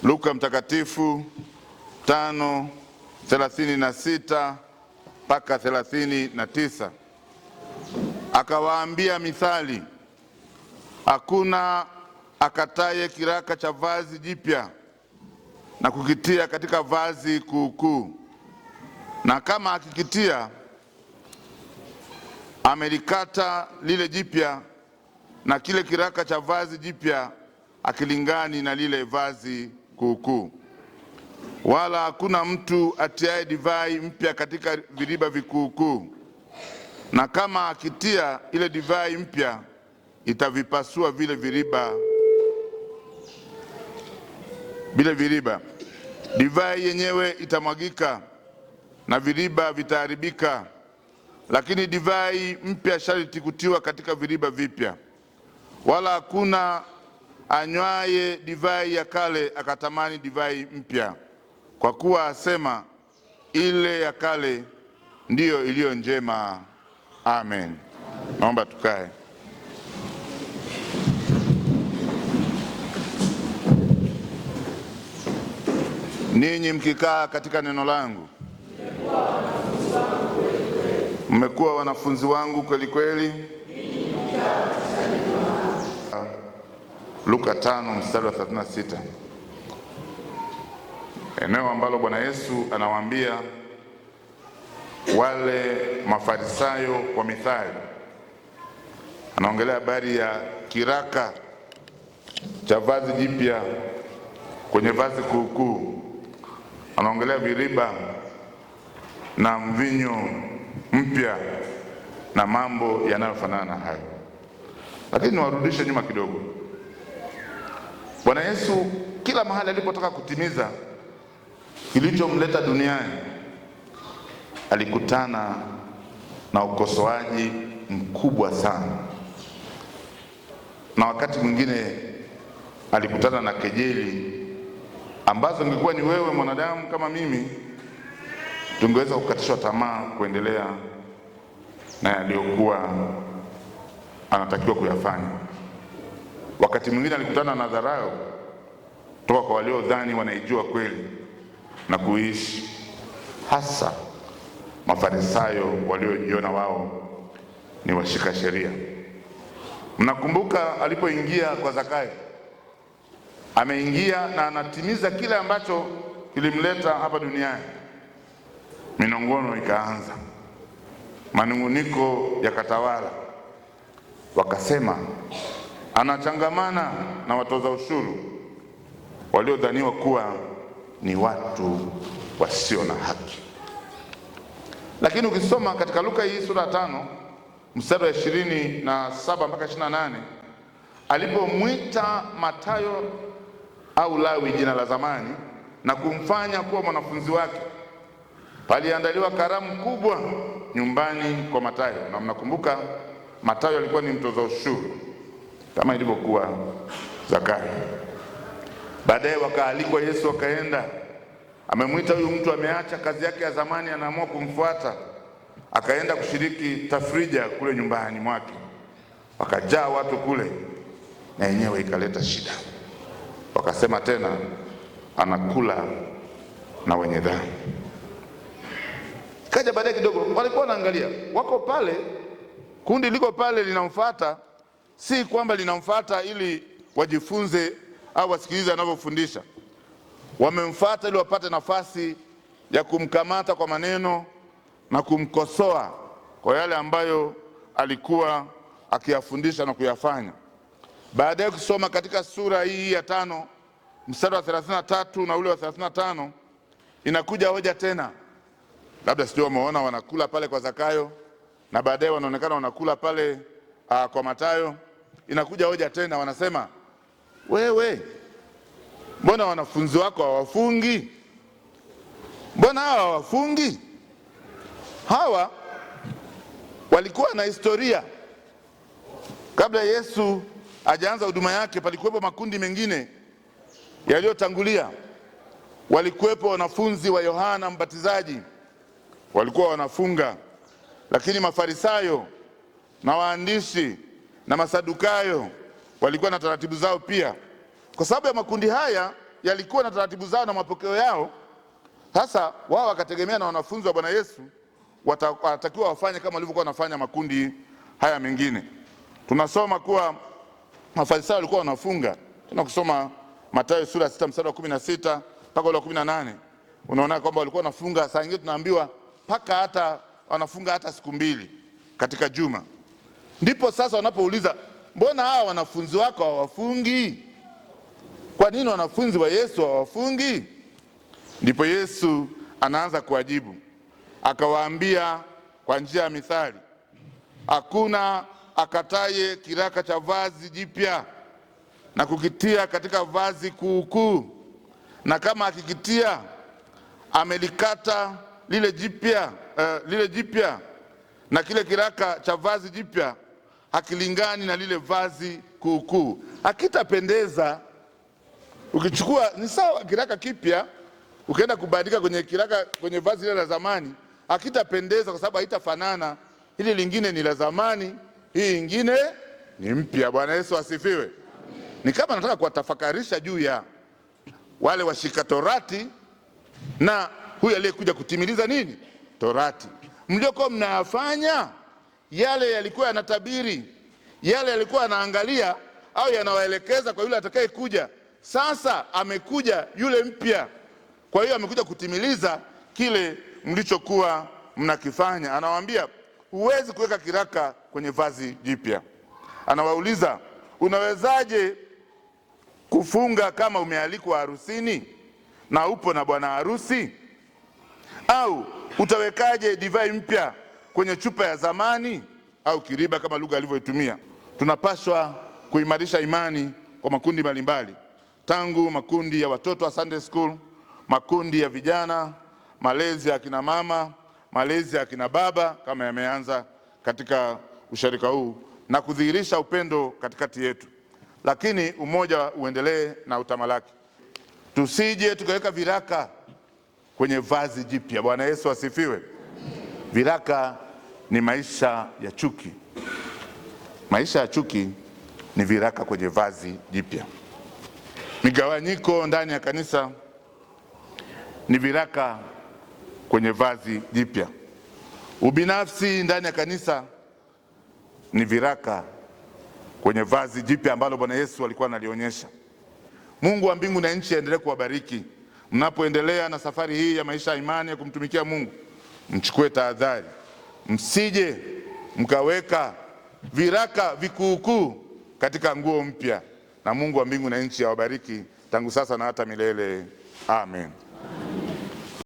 Luka Mtakatifu 5:36 mpaka 39. Akawaambia mithali, hakuna akataye kiraka cha vazi jipya na kukitia katika vazi kuukuu, na kama akikitia amelikata lile jipya, na kile kiraka cha vazi jipya akilingani na lile vazi kuukuu. Wala hakuna mtu atiaye divai mpya katika viriba vikuukuu, na kama akitia ile divai mpya itavipasua vile viriba, divai yenyewe itamwagika na viriba vitaharibika, lakini divai mpya sharti kutiwa katika viriba vipya. Wala hakuna anywaye divai ya kale akatamani divai mpya, kwa kuwa asema, ile ya kale ndiyo iliyo njema. Amen. Naomba tukae. Ninyi mkikaa katika neno langu, mmekuwa wanafunzi wangu kweli kweli. Luka 5:36, eneo ambalo Bwana Yesu anawaambia wale Mafarisayo kwa mithali. Anaongelea habari ya kiraka cha vazi jipya kwenye vazi kuukuu. Anaongelea viriba na mvinyo mpya na mambo yanayofanana na hayo. Lakini niwarudishe nyuma kidogo. Bwana Yesu kila mahali alipotaka kutimiza kilichomleta duniani, alikutana na ukosoaji mkubwa sana, na wakati mwingine alikutana na kejeli ambazo ingekuwa ni wewe mwanadamu kama mimi, tungeweza kukatishwa tamaa kuendelea na yaliyokuwa anatakiwa kuyafanya. Wakati mwingine alikutana na dharau kutoka kwa waliodhani wanaijua kweli na kuishi, hasa Mafarisayo waliojiona wao ni washika sheria. Mnakumbuka alipoingia kwa Zakayo, ameingia na anatimiza kile ambacho kilimleta hapa duniani. Minongono ikaanza, manunguniko yakatawala, wakasema anachangamana na watoza ushuru waliodhaniwa kuwa ni watu wasio na haki. Lakini ukisoma katika Luka hii sura 5 mstari wa 27 mpaka 28, alipomwita Mathayo au Lawi jina la zamani na kumfanya kuwa mwanafunzi wake, paliandaliwa karamu kubwa nyumbani kwa Mathayo. Na mnakumbuka Mathayo alikuwa ni mtoza ushuru kama ilivyokuwa Zakayo. Baadaye wakaalikwa, Yesu akaenda, amemwita huyu mtu, ameacha kazi yake ya zamani, anaamua kumfuata. Akaenda kushiriki tafrija kule nyumbani mwake, wakajaa watu kule, na yenyewe ikaleta shida. Wakasema tena anakula na wenye dhambi. Kaja baadaye kidogo, walikuwa wanaangalia, wako pale, kundi liko pale linamfuata, si kwamba linamfuata ili wajifunze au wasikilize anavyofundisha. Wamemfuata ili wapate nafasi ya kumkamata kwa maneno na kumkosoa kwa yale ambayo alikuwa akiyafundisha na kuyafanya. Baadaye kusoma katika sura hii ya 5 mstari wa 33 na ule wa 35, inakuja hoja tena. Labda sio wameona wanakula pale kwa Zakayo, na baadaye wanaonekana wanakula pale kwa Mathayo. Inakuja hoja tena, wanasema, wewe, mbona wanafunzi wako hawafungi? Mbona hawa hawafungi? Hawa walikuwa na historia. Kabla Yesu hajaanza huduma yake, palikuwepo makundi mengine yaliyotangulia. Walikuwepo wanafunzi wa Yohana Mbatizaji, walikuwa wanafunga. Lakini Mafarisayo na waandishi na Masadukayo walikuwa na taratibu zao pia. Kwa sababu ya makundi haya, yalikuwa na taratibu zao na mapokeo yao. Sasa wao wakategemea na wanafunzi wa Bwana Yesu watakiwa wafanye kama walivyokuwa wanafanya makundi haya mengine. Tunasoma kuwa Mafarisayo walikuwa wanafunga. Tuna kusoma Mathayo sura 6 mstari wa 16 mpaka ule wa 18. Unaona kwamba walikuwa wanafunga, saa nyingine tunaambiwa paka hata wanafunga hata siku 2 katika juma. Ndipo sasa wanapouliza, mbona hawa wanafunzi wako hawafungi? Kwa nini wanafunzi wa Yesu hawafungi? Ndipo Yesu anaanza kuwajibu, akawaambia kwa njia ya mithali, hakuna akataye kiraka cha vazi jipya na kukitia katika vazi kuukuu, na kama akikitia amelikata lile jipya, na kile kiraka cha vazi jipya hakilingani na lile vazi kuukuu, hakitapendeza. Ukichukua ni sawa kiraka kipya ukaenda kubadilika kwenye vazi lile la zamani, hakitapendeza kwa sababu haitafanana. Hili lingine ni la zamani, hii ingine ni mpya. Bwana Yesu asifiwe. Ni kama nataka kuwatafakarisha juu ya wale washika torati na huyu aliyekuja kutimiliza nini? Torati. Mliokuwa mnayafanya yale yalikuwa yanatabiri, yale yalikuwa yanaangalia au yanawaelekeza kwa yule atakaye kuja. Sasa amekuja yule mpya, kwa hiyo amekuja kutimiliza kile mlichokuwa mnakifanya. Anawaambia huwezi kuweka kiraka kwenye vazi jipya. Anawauliza, unawezaje kufunga kama umealikwa harusini na upo na bwana harusi? Au utawekaje divai mpya kwenye chupa ya zamani? Au kiriba, kama lugha alivyoitumia. Tunapaswa kuimarisha imani kwa makundi mbalimbali, tangu makundi ya watoto wa Sunday school, makundi ya vijana, malezi ya kina mama, malezi ya kina baba kama yameanza katika usharika huu, na kudhihirisha upendo katikati yetu. Lakini umoja uendelee na utamalaki. Tusije tukaweka viraka kwenye vazi jipya. Bwana Yesu asifiwe. Viraka ni maisha ya chuki. Maisha ya chuki ni viraka kwenye vazi jipya. Migawanyiko ndani ya kanisa ni viraka kwenye vazi jipya. Ubinafsi ndani ya kanisa ni viraka kwenye vazi jipya ambalo Bwana Yesu alikuwa analionyesha. Mungu wa mbingu na nchi aendelee kuwabariki. Mnapoendelea na safari hii ya maisha ya imani ya kumtumikia Mungu, mchukue tahadhari, msije mkaweka viraka vikuukuu katika nguo mpya. Na Mungu wa mbingu na nchi awabariki tangu sasa na hata milele. Amen.